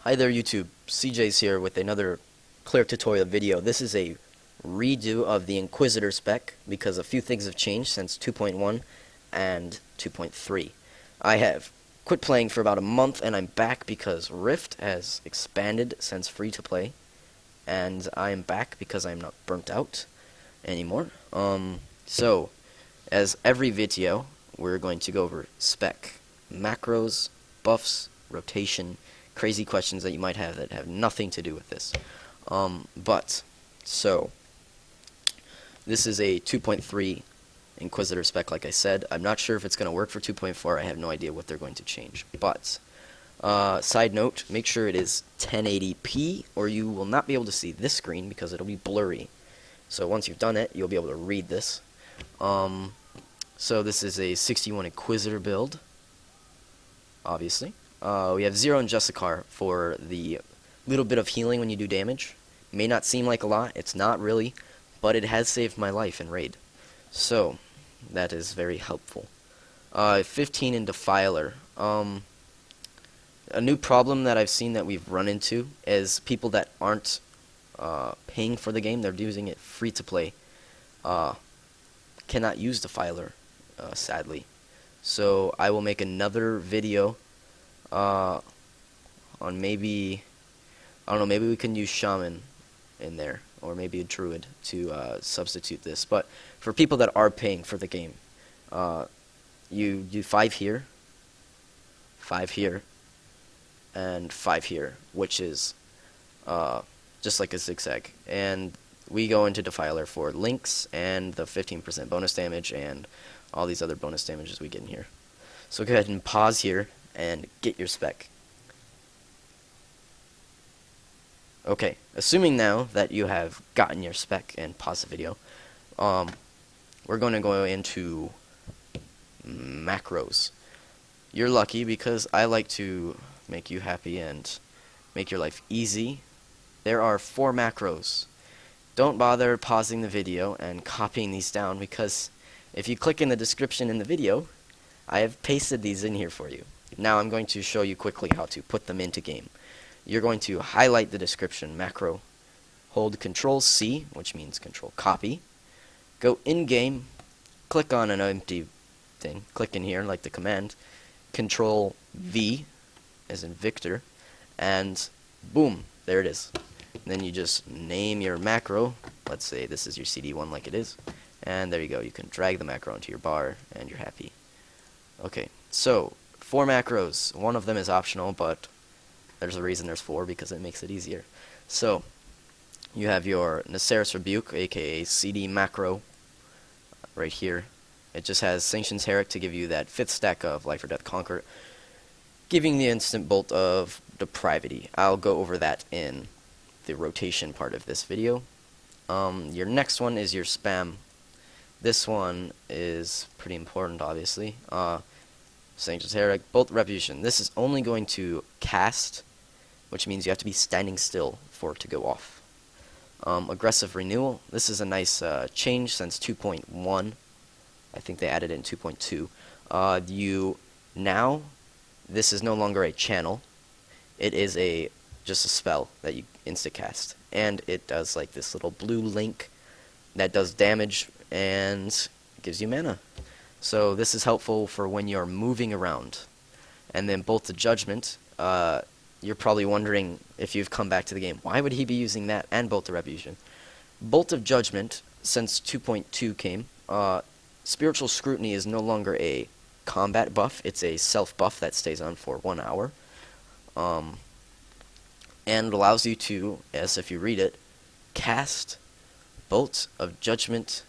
Hi there YouTube, CJ's here with another Cleric tutorial video. This is a redo of the Inquisitor spec because a few things have changed since 2.1 and 2.3. I have quit playing for about a month and I'm back because Rift has expanded since free to play, and I am back because I'm not burnt out anymore. So as every video, we're going to go over spec, macros, buffs, rotation, crazy questions that you might have that have nothing to do with this. So this is a 2.3 Inquisitor spec, like I said. I'm not sure if it's going to work for 2.4. I have no idea what they're going to change. But side note, make sure it is 1080p or you will not be able to see this screen because it'll be blurry. So once you've done it, you'll be able to read this. So this is a 61 Inquisitor build, obviously. We have 0 in Justicar for the little bit of healing when you do damage. May not seem like a lot, it's not really, but it has saved my life in Raid. So, that is very helpful. 15 in Defiler. A new problem that I've seen that we've run into is people that aren't paying for the game, they're using it free to play, cannot use Defiler, sadly. So, I will make another video on maybe, I don't know, maybe we can use Shaman in there, or maybe a Druid to substitute this. But for people that are paying for the game, you do 5 here, 5 here, and 5 here, which is just like a zigzag. And we go into Defiler for links and the 15% bonus damage and all these other bonus damages we get in here. So go ahead and pause here and get your spec. Okay, assuming now that you have gotten your spec and pause the video, we're going to go into macros. You're lucky because I like to make you happy and make your life easy. There are 4 macros. Don't bother pausing the video and copying these down because if you click in the description in the video, I have pasted these in here for you. Now I'm going to show you quickly how to put them into game. You're going to highlight the description macro, hold Control C, which means Control Copy, go in game, click on an empty thing, click in here like the command, Control V, as in Victor, and boom, there it is. And then you just name your macro. Let's say this is your CD1 like it is, and there you go. You can drag the macro into your bar, and you're happy. Okay, so 4 macros. One of them is optional, but there's a reason there's 4 because it makes it easier. So you have your Nysyr Rebuke, aka CD macro, right here. It just has Sanction Heretic to give you that 5th stack of Life or Death Conquer, giving the instant bolt of depravity. I'll go over that in the rotation part of this video. Your next one is your spam. This one is pretty important, obviously. Sanction Heretic, bolt retribution. This is only going to cast, which means you have to be standing still for it to go off. Aggressive renewal. This is a nice change since 2.1. I think they added it in 2.2. Now, this is no longer a channel. It is just a spell that you insta-cast. And it does like this little blue link that does damage and gives you mana. So this is helpful for when you're moving around. And then Bolt of Judgment, you're probably wondering if you've come back to the game, why would he be using that and Bolt of Rebuke? Bolt of Judgment, since 2.2 came, Spiritual Scrutiny is no longer a combat buff, it's a self buff that stays on for 1 hour. And allows you to, as if you read it, cast Bolt of Judgment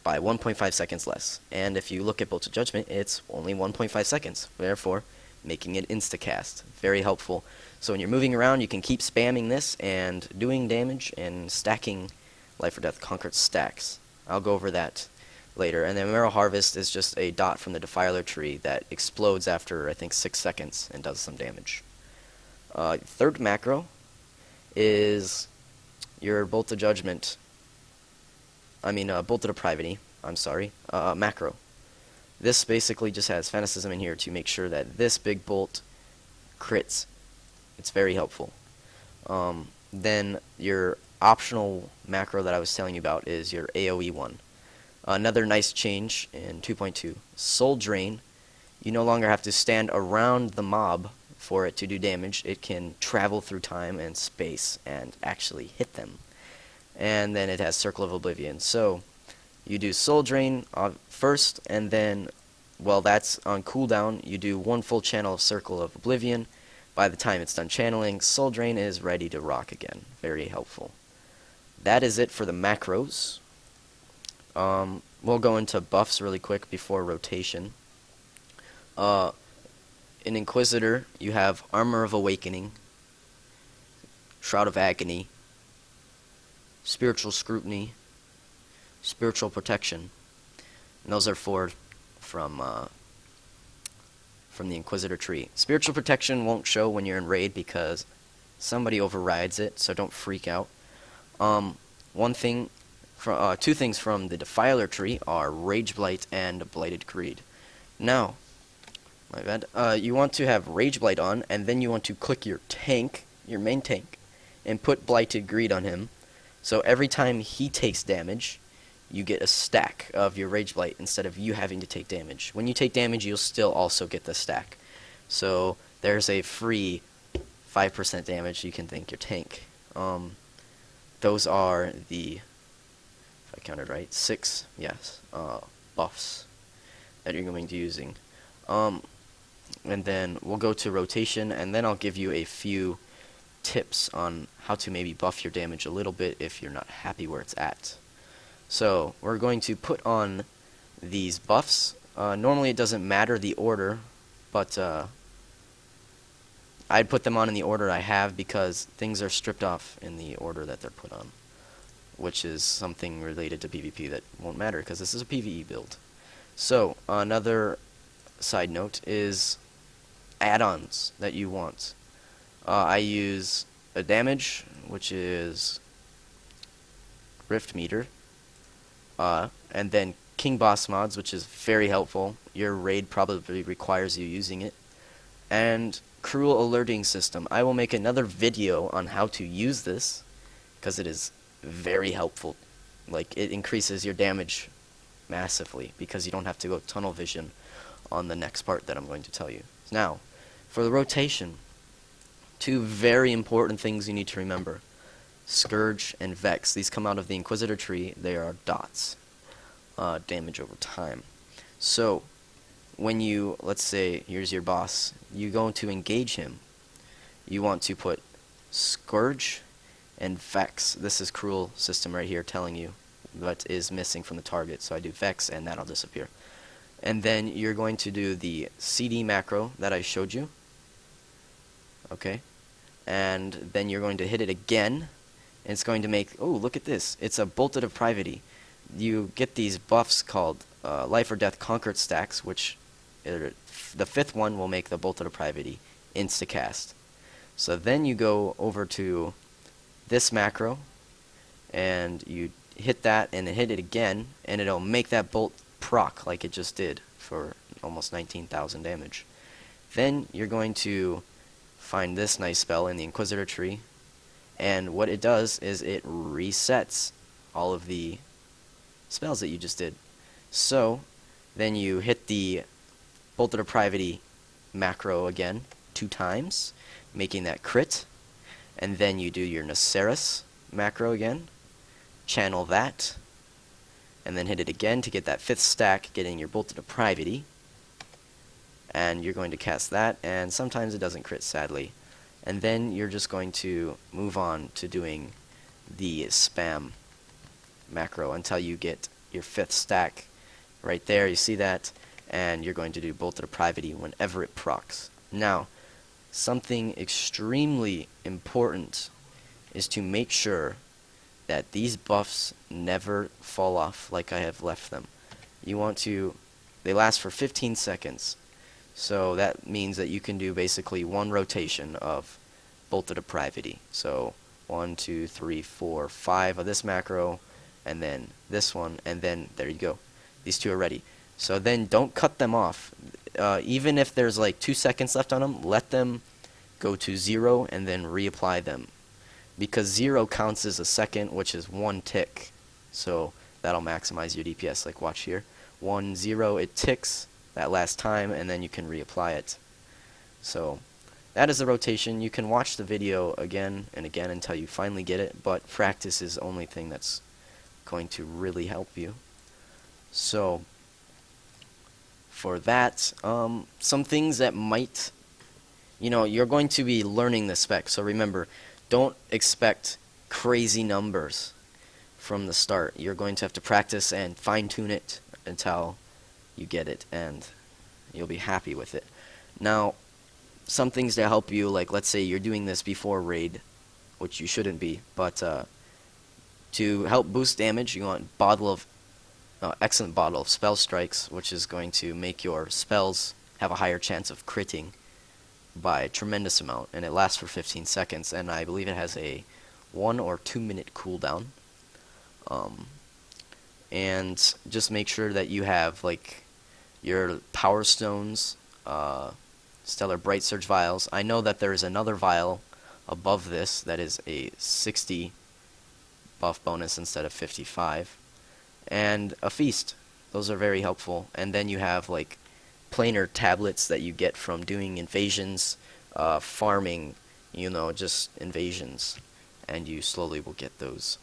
by 1.5 seconds less. And if you look at Bolt of Judgment, it's only 1.5 seconds, therefore making it insta-cast. Very helpful. So when you're moving around, you can keep spamming this and doing damage and stacking Life or Death Conquered stacks. I'll go over that later. And then Marrow Harvest is just a dot from the Defiler tree that explodes after, I think, 6 seconds and does some damage. Third macro is your Bolt of Judgment. Bolt of Depravity, macro. This basically just has Fanaticism in here to make sure that this big bolt crits It's very helpful. Then your optional macro that I was telling you about is your AoE one. Another nice change in 2.2, Soul Drain. You no longer have to stand around the mob for it to do damage. It can travel through time and space and actually hit them. And then it has Circle of Oblivion. So you do Soul Drain first, and then, well, that's on cooldown. You do one full channel of Circle of Oblivion. By the time it's done channeling, Soul Drain is ready to rock again. Very helpful. That is it for the macros. We'll go into buffs really quick before rotation. In Inquisitor, you have Armor of Awakening, Shroud of Agony, Spiritual Scrutiny, Spiritual Protection. And those are four from the Inquisitor tree. Spiritual Protection won't show when you're in raid because somebody overrides it, so don't freak out. Two things from the Defiler tree are Rage Blight and Blighted Greed. Now, my bad. You want to have Rage Blight on, and then you want to click your tank, your main tank, and put Blighted Greed on him. So every time he takes damage, you get a stack of your Rage Blight instead of you having to take damage. When you take damage, you'll still also get the stack. So there's a free 5% damage you can thank your tank. Those are the, if I counted right, 6, yes, buffs that you're going to be using. And then we'll go to rotation, and then I'll give you a few tips on how to maybe buff your damage a little bit if you're not happy where it's at. So we're going to put on these buffs. Normally it doesn't matter the order, but I'd put them on in the order I have because things are stripped off in the order that they're put on, which is something related to PvP that won't matter because this is a PvE build. So another side note is add-ons that you want. I use a damage, which is Rift Meter, and then King Boss mods, which is very helpful. Your raid probably requires you using it. And Cruel Alerting System. I will make another video on how to use this, because it is very helpful. Like, it increases your damage massively, because you don't have to go tunnel vision on the next part that I'm going to tell you. Now, for the rotation, two very important things you need to remember. Scourge and Vex. These come out of the Inquisitor tree. They are dots. Damage over time. So, when you, let's say, here's your boss, you go to engage him. You want to put Scourge and Vex. This is Cruel system right here telling you what is missing from the target. So I do Vex and that'll disappear. And then you're going to do the CD macro that I showed you. Okay. And then you're going to hit it again. And it's going to make, oh, look at this. It's a Bolt of Depravity. You get these buffs called Life or Death Conquered stacks, which the 5th one will make the Bolt of Depravity insta-cast. So then you go over to this macro, and you hit that and hit it again, and it'll make that bolt proc like it just did for almost 19,000 damage. Then you're going to find this nice spell in the Inquisitor tree, and what it does is it resets all of the spells that you just did. So then you hit the Bolt of Depravity macro again 2 times, making that crit, and then you do your Nysyr macro again, channel that, and then hit it again to get that 5th stack, getting your Bolt of Depravity, and you're going to cast that, and sometimes it doesn't crit, sadly. And then you're just going to move on to doing the spam macro until you get your 5th stack right there. You see that? And you're going to do Bolt of Depravity whenever it procs. Now, something extremely important is to make sure that these buffs never fall off like I have left them. You want to, they last for 15 seconds. So that means that you can do basically 1 rotation of Bolt of Depravity. So 1, 2, 3, 4, 5 of this macro, and then this one, and then there you go. These 2 are ready. So then don't cut them off. Even if there's like 2 seconds left on them, let them go to 0 and then reapply them. Because 0 counts as a second, which is 1 tick. So that'll maximize your DPS. Like watch here. 1, 0, it ticks that last time, and then you can reapply it. So that is the rotation. You can watch the video again and again until you finally get it, but practice is the only thing that's going to really help you. So for that, some things that might, you're going to be learning the spec. So remember, don't expect crazy numbers from the start. You're going to have to practice and fine-tune it until you get it, and you'll be happy with it. Now, some things to help you, like let's say you're doing this before raid, which you shouldn't be, but to help boost damage, you want excellent bottle of spell strikes, which is going to make your spells have a higher chance of critting by a tremendous amount, and it lasts for 15 seconds, and I believe it has a 1 or 2 minute cooldown. And just make sure that you have like your power stones, stellar bright surge vials. I know that there is another vial above this that is a 60 buff bonus instead of 55, and a feast. Those are very helpful. And then you have like planar tablets that you get from doing invasions, farming, just invasions, and you slowly will get those.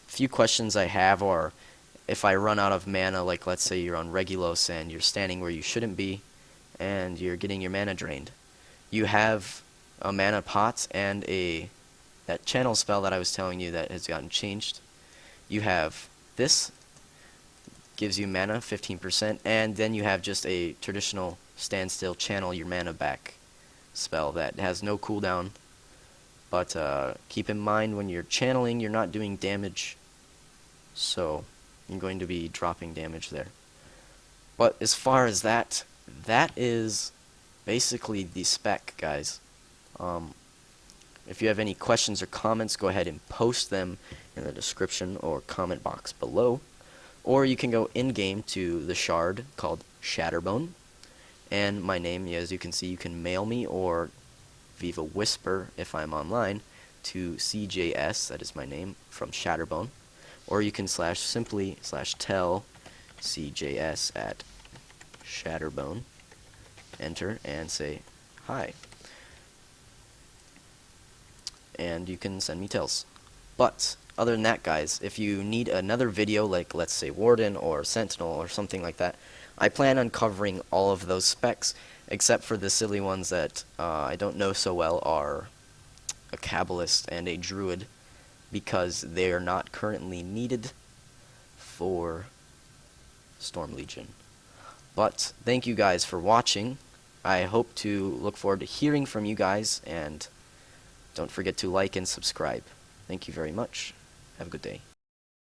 Few questions I have are, if I run out of mana, like let's say you're on Regulos and you're standing where you shouldn't be, and you're getting your mana drained. You have a mana pot and that channel spell that I was telling you that has gotten changed. You have this, gives you mana 15%, and then you have just a traditional standstill channel your mana back spell that has no cooldown. But keep in mind when you're channeling, you're not doing damage, so you're going to be dropping damage there. But as far as that is basically the spec, guys. If you have any questions or comments, go ahead and post them in the description or comment box below. Or you can go in-game to the shard called Shatterbone. And my name, as you can see, you can mail me or Viva Whisper if I'm online to CJS, that is my name, from Shatterbone. Or you can simply tell CJS at Shatterbone, enter, and say hi. And you can send me tells. But other than that, guys, if you need another video like let's say Warden or Sentinel or something like that, I plan on covering all of those specs except for the silly ones that I don't know so well are a Kabbalist and a Druid, because they are not currently needed for Storm Legion. But thank you guys for watching. I hope to look forward to hearing from you guys, and don't forget to like and subscribe. Thank you very much. Have a good day.